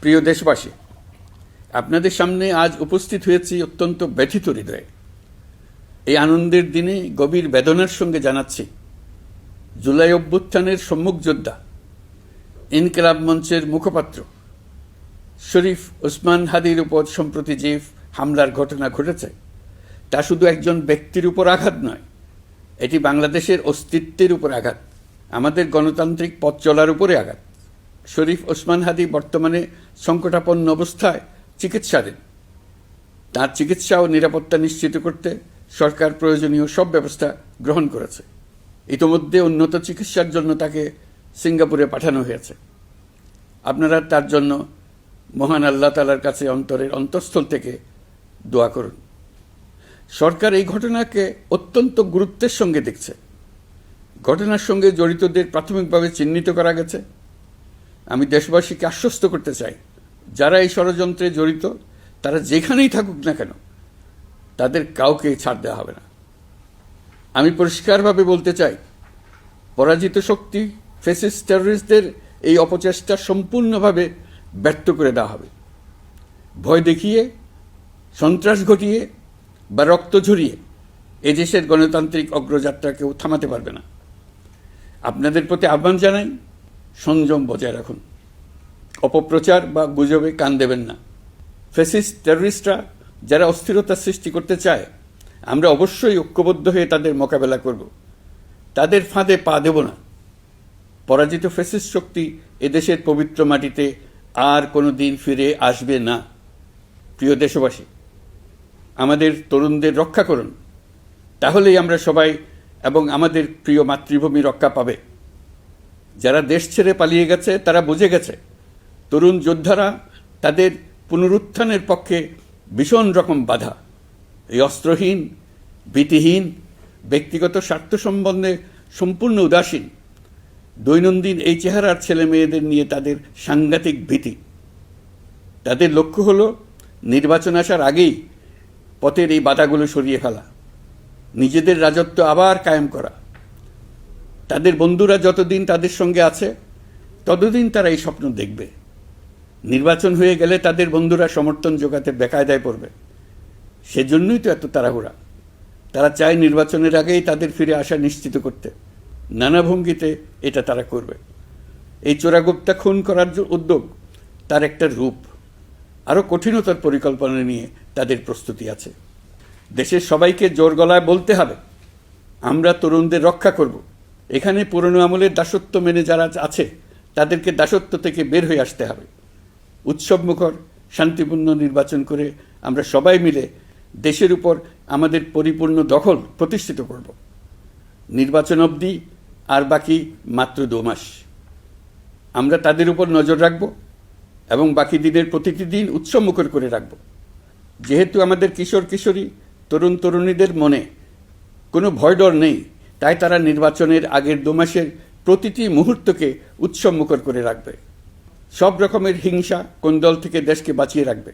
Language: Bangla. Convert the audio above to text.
প্রিয় দেশবাসী, আপনাদের সামনে আজ উপস্থিত হয়েছি অত্যন্ত ব্যথিত হৃদয়ে। এই আনন্দের দিনে গভীর বেদনার সঙ্গে জানাচ্ছি, জুলাই অভ্যুত্থানের সম্মুখ যোদ্ধা, ইনকিলাব মঞ্চের মুখপাত্র শরীফ ওসমান হাদির উপর সম্প্রতি যে হামলার ঘটনা ঘটেছে, তা শুধু একজন ব্যক্তির উপর আঘাত নয়, এটি বাংলাদেশের অস্তিত্বের উপর আঘাত, আমাদের গণতান্ত্রিক পথ চলার উপরে আঘাত। শরীফ ওসমান হাদি বর্তমানে সংকটাপন্ন অবস্থায় চিকিৎসাধীন। তার চিকিৎসা ও নিরাপত্তা নিশ্চিত করতে সরকার প্রয়োজনীয় সব ব্যবস্থা গ্রহণ করেছে। ইতোমধ্যে উন্নত চিকিৎসার জন্য তাকে সিঙ্গাপুরে পাঠানো হয়েছে। আপনারা তার জন্য মহান আল্লাহ তাআলার কাছে অন্তরের অন্তঃস্থল থেকে দোয়া করুন। সরকার এই ঘটনাকে অত্যন্ত গুরুত্বের সঙ্গে দেখছে। ঘটনার সঙ্গে জড়িতদের প্রাথমিকভাবে চিহ্নিত করা গেছে। আমি দেশবাসীকে আশ্বস্ত করতে চাই, যারা এই ষড়যন্ত্রে জড়িত তারা যেখানেই থাকুক না কেন, তাদের কাউকে ছাড় দেওয়া হবে না। আমি পরিষ্কারভাবে বলতে চাই, পরাজিত শক্তি ফ্যাসিস্ট টেররিস্টদের এই অপচেষ্টা সম্পূর্ণভাবে ব্যর্থ করে দেওয়া হবে। ভয় দেখিয়ে, সন্ত্রাস ঘটিয়ে বা রক্ত ঝরিয়ে এদেশের গণতান্ত্রিক অগ্রযাত্রা কেউ থামাতে পারবে না। আপনাদের প্রতি আহ্বান জানাই, সংযম বজায় রাখুন, অপপ্রচার বা গুজবে কান দেবেন না। ফ্যাসিস্ট টেররিস্টরা যারা অস্থিরতা সৃষ্টি করতে চায়, আমরা অবশ্যই ঐক্যবদ্ধ হয়ে তাদের মোকাবেলা করব। তাদের ফাঁদে পা দেব না। পরাজিত ফ্যাসিস্ট শক্তি এদেশের পবিত্র মাটিতে আর কোনো দিন ফিরে আসবে না। প্রিয় দেশবাসী, আমাদের তরুণদের রক্ষা করুন, তাহলেই আমরা সবাই এবং আমাদের প্রিয় মাতৃভূমি রক্ষা পাবে। যারা দেশ ছেড়ে পালিয়ে গেছে তারা বুঝে গেছে, তরুণ যোদ্ধারা তাদের পুনরুত্থানের পক্ষে ভীষণ রকম বাধা। এই অস্ত্রহীন, ভীতিহীন, ব্যক্তিগত স্বার্থ সম্বন্ধে সম্পূর্ণ উদাসীন দৈনন্দিন এই চেহারার ছেলে মেয়েদের নিয়ে তাদের সাংঘাতিক ভীতি। তাদের লক্ষ্য হলো নির্বাচন আসার আগেই পথের এই বাধাগুলো সরিয়ে ফেলা, নিজেদের রাজত্ব আবার কায়েম করা। তাদের বন্ধুরা যতদিন তাদের সঙ্গে আছে ততদিন তারা এই স্বপ্ন দেখবে। নির্বাচন হয়ে গেলে তাদের বন্ধুরা সমর্থন জোগাতে বেকায়দায় পড়বে। সেজন্যই তো এত তাড়াহুড়া। তারা চায় নির্বাচনের আগেই তাদের ফিরে আসা নিশ্চিত করতে। নানা ভঙ্গিতে এটা তারা করবে। এই চোরাগুপ্তা খুন করার যে উদ্যোগ, তার একটা রূপ। আরও কঠিনতর পরিকল্পনা নিয়ে তাদের প্রস্তুতি আছে। দেশের সবাইকে জোর গলায় বলতে হবে, আমরা তরুণদের রক্ষা করব। এখানে পুরনো আমলের দাসত্ব মেনে যারা আছে, তাদেরকে দাসত্ব থেকে বের হয়ে আসতে হবে। উৎসবমুখর শান্তিপূর্ণ নির্বাচন করে আমরা সবাই মিলে দেশের উপর আমাদের পরিপূর্ণ দখল প্রতিষ্ঠিত করব। নির্বাচন অবধি আর বাকি মাত্র 2 মাস। আমরা তাদের উপর নজর রাখব এবং বাকি দিনের প্রতিটি দিন উৎসবমুখর করে রাখব। যেহেতু আমাদের কিশোর কিশোরী, তরুণ তরুণীদের মনে কোনো ভয় ডর নেই, তাই তারা নির্বাচনের আগের 2 মাসের প্রতিটি মুহূর্তকে উৎসবমুখর করে রাখবে। সব রকমের হিংসা কোন্দল থেকে দেশকে বাঁচিয়ে রাখবে।